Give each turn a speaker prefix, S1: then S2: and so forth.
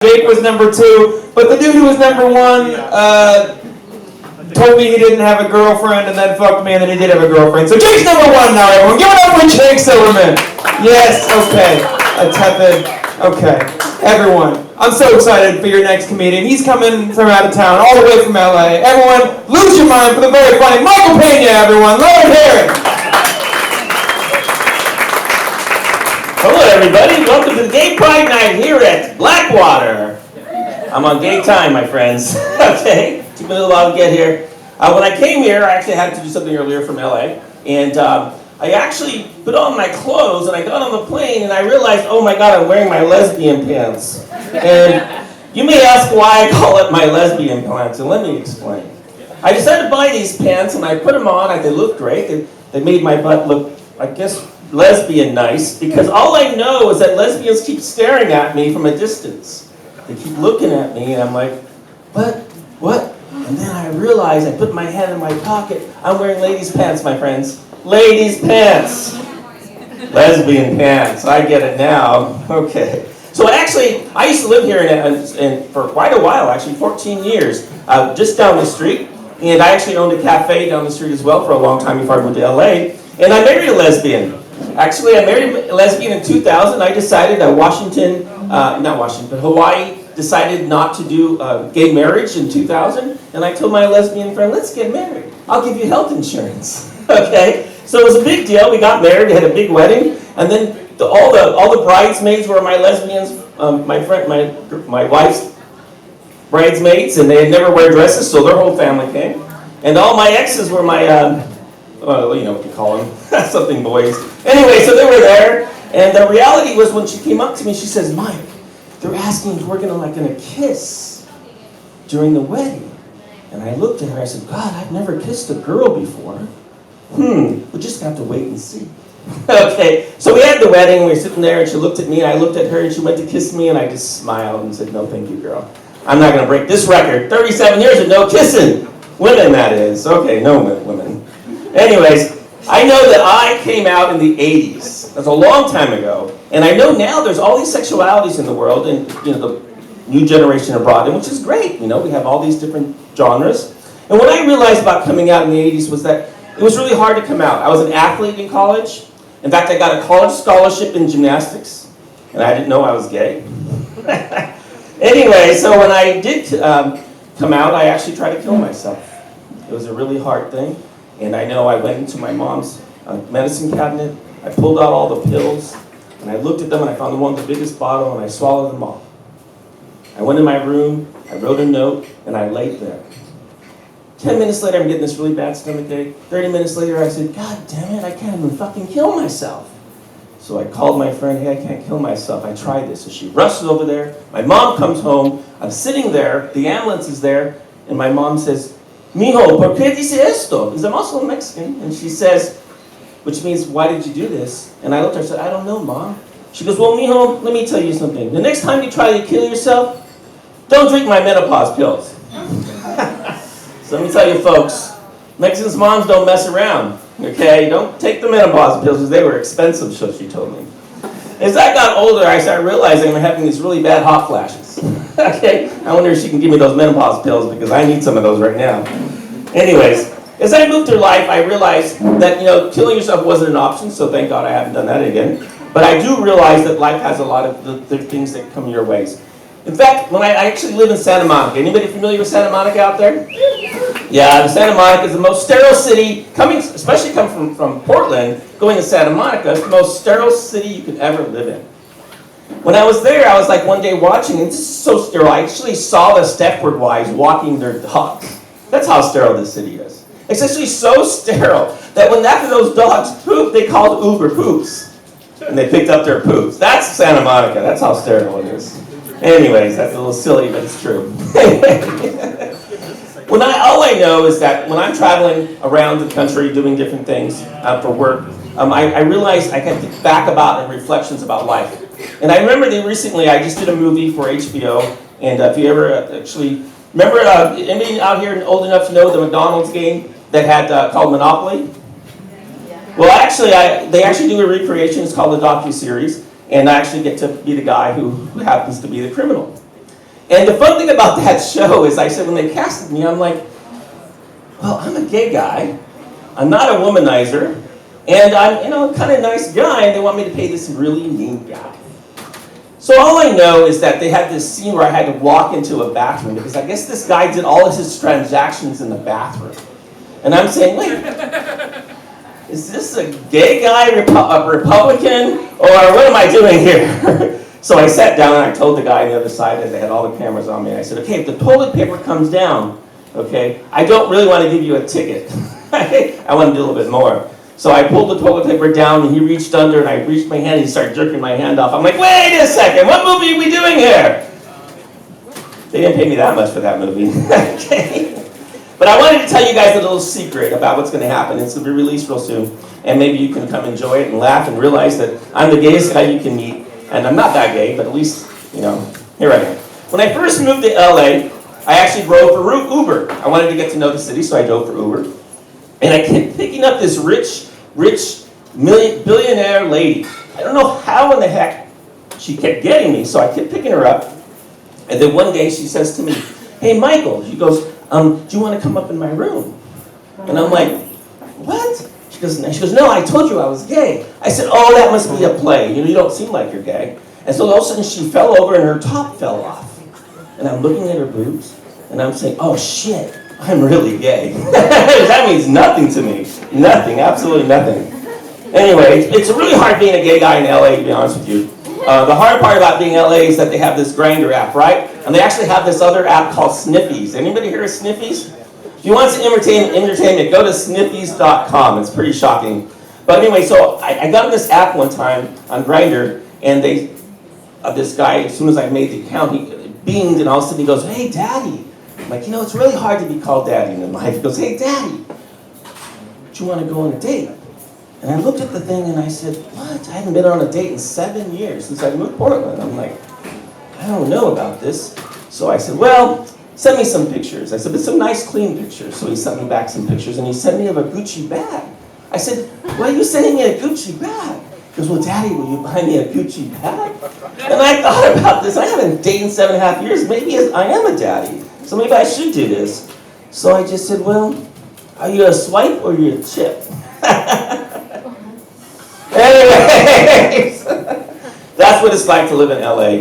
S1: Jake was number 2, but the dude who was number 1 told me he didn't have a girlfriend and then fucked me and then he did have a girlfriend. So Jake's number 1 now, everyone. Give it up for Jake Silverman. Yes, okay. A tepid. Okay. Everyone, I'm so excited for your next comedian. He's coming from out of town, all the way from LA. Everyone, lose your mind for the very funny Michael Pena, everyone. Let him hear it.
S2: Hello, everybody. Welcome to the Gay Pride Night here at BlackWater. I'm on gay time, my friends. Okay, took me a little while to get here. When I came here, I actually had to do something earlier from LA, and I actually put on my clothes, and I got on the plane, and I realized, oh my God, I'm wearing my lesbian pants. And you may ask why I call it my lesbian pants, and let me explain. I decided to buy these pants, and I put them on. They looked great. They made my butt look, I guess, lesbian nice, because all I know is that lesbians keep staring at me from a distance. They keep looking at me, and I'm like, what? And then I realize I put my hand in my pocket. I'm wearing ladies' pants, my friends. Ladies' pants. Lesbian pants. I get it now. Okay. So actually, I used to live here for quite a while, actually, 14 years, just down the street. And I actually owned a cafe down the street as well for a long time before I moved to LA. And I married a lesbian. Actually, I married a lesbian in 2000. I decided Hawaii decided not to do gay marriage in 2000. And I told my lesbian friend, let's get married. I'll give you health insurance. Okay? So it was a big deal. We got married. We had a big wedding. And then all the bridesmaids were my lesbians, my wife's bridesmaids. And they had never wear dresses, so their whole family came. And all my exes were my... well, you know what you call them, something boys. Anyway, so they were there, and the reality was when she came up to me, she says, Mike, they're asking if we're gonna kiss during the wedding. And I looked at her, I said, God, I've never kissed a girl before. We'll just have to wait and see. Okay, so we had the wedding, we were sitting there, and she looked at me, and I looked at her, and she went to kiss me, and I just smiled and said, no, thank you, girl. I'm not gonna break this record. 37 years of no kissing. Women, that is. Okay, no women. Anyways, I know that I came out in the 80s. That's a long time ago. And I know now there's all these sexualities in the world, and the new generation are brought in, which is great. We have all these different genres. And what I realized about coming out in the 80s was that it was really hard to come out. I was an athlete in college. In fact, I got a college scholarship in gymnastics, and I didn't know I was gay. Anyway, so when I did come out, I actually tried to kill myself. It was a really hard thing. And I know I went into my mom's medicine cabinet, I pulled out all the pills, and I looked at them and I found the one with the biggest bottle and I swallowed them all. I went in my room, I wrote a note, and I laid there. 10 minutes later, I'm getting this really bad stomachache. 30 minutes later, I said, God damn it, I can't even fucking kill myself. So I called my friend, hey, I can't kill myself, I tried this. So she rushes over there, my mom comes home, I'm sitting there, the ambulance is there, and my mom says, Mijo, ¿por qué dice esto? Because I'm also Mexican. And she says, which means, why did you do this? And I looked at her and said, I don't know, Mom. She goes, well, Mijo, let me tell you something. The next time you try to kill yourself, don't drink my menopause pills. So let me tell you, folks, Mexican moms don't mess around. Okay? Don't take the menopause pills because they were expensive, so she told me. As I got older, I started realizing I'm having these really bad hot flashes. Okay? I wonder if she can give me those menopause pills because I need some of those right now. Anyways, as I moved through life, I realized that, killing yourself wasn't an option, so thank God I haven't done that again. But I do realize that life has a lot of the things that come your ways. In fact, when I actually live in Santa Monica. Anybody familiar with Santa Monica out there? Yeah, Santa Monica is the most sterile city, especially coming from Portland, going to Santa Monica, it's the most sterile city you could ever live in. When I was there, I was like one day watching, and this is so sterile, I actually saw the Stepford wives walking their dogs. That's how sterile this city is. It's actually so sterile that when after those dogs poop, they called Uber poops. And they picked up their poops. That's Santa Monica, that's how sterile it is. Anyways, that's a little silly, but it's true. All I know is that when I'm traveling around the country doing different things for work, I realize I can think back about and reflections about life. And I remember that recently I just did a movie for HBO, and if you ever actually, remember anybody out here old enough to know the McDonald's game that had called Monopoly? Well, actually, they actually do a recreation, it's called a docu-series, and I actually get to be the guy who happens to be the criminal. And the fun thing about that show is I said, when they casted me, I'm like, well, I'm a gay guy. I'm not a womanizer. And I'm, kind of nice guy, and they want me to play this really mean guy. So all I know is that they had this scene where I had to walk into a bathroom because I guess this guy did all of his transactions in the bathroom. And I'm saying, wait, is this a gay guy, a Republican, or what am I doing here? So I sat down and I told the guy on the other side that they had all the cameras on me. And I said, okay, if the toilet paper comes down, okay, I don't really want to give you a ticket. I want to do a little bit more. So I pulled the toilet paper down and he reached under and I reached my hand and he started jerking my hand off. I'm like, wait a second, what movie are we doing here? They didn't pay me that much for that movie. Okay. But I wanted to tell you guys a little secret about what's going to happen. It's going to be released real soon. And maybe you can come enjoy it and laugh and realize that I'm the gayest guy you can meet. And I'm not that gay, but at least, here I am. When I first moved to LA, I actually drove for Uber. I wanted to get to know the city, so I drove for Uber. And I kept picking up this rich billionaire lady. I don't know how in the heck she kept getting me, so I kept picking her up. And then one day she says to me, hey, Michael, she goes, do you want to come up in my room? And I'm like, what? She goes, no, I told you I was gay. I said, oh, that must be a play. You don't seem like you're gay. And so all of a sudden she fell over and her top fell off. And I'm looking at her boobs, and I'm saying, oh, shit, I'm really gay. That means nothing to me. Nothing, absolutely nothing. Anyway, it's really hard being a gay guy in LA, to be honest with you. The hard part about being LA is that they have this Grindr app, right? And they actually have this other app called Sniffies. Anybody hear of Sniffies? If you want some entertainment, go to sniffies.com. It's pretty shocking. But anyway, so I got on this app one time on Grindr, and this guy, as soon as I made the account, he beamed, and all of a sudden he goes, hey, Daddy. I'm like, it's really hard to be called Daddy in life. He goes, hey, Daddy, do you want to go on a date? And I looked at the thing and I said, what? I haven't been on a date in 7 years since I moved to Portland. I'm like, I don't know about this. So I said, well, send me some pictures. I said, but some nice clean pictures. So he sent me back some pictures and he sent me of a Gucci bag. I said, why are you sending me a Gucci bag? He goes, well, Daddy, will you buy me a Gucci bag? And I thought about this. I haven't dated in 7.5 years. Maybe I am a daddy. So maybe I should do this. So I just said, well, are you a swipe or are you a chip? Anyways, that's what it's like to live in LA.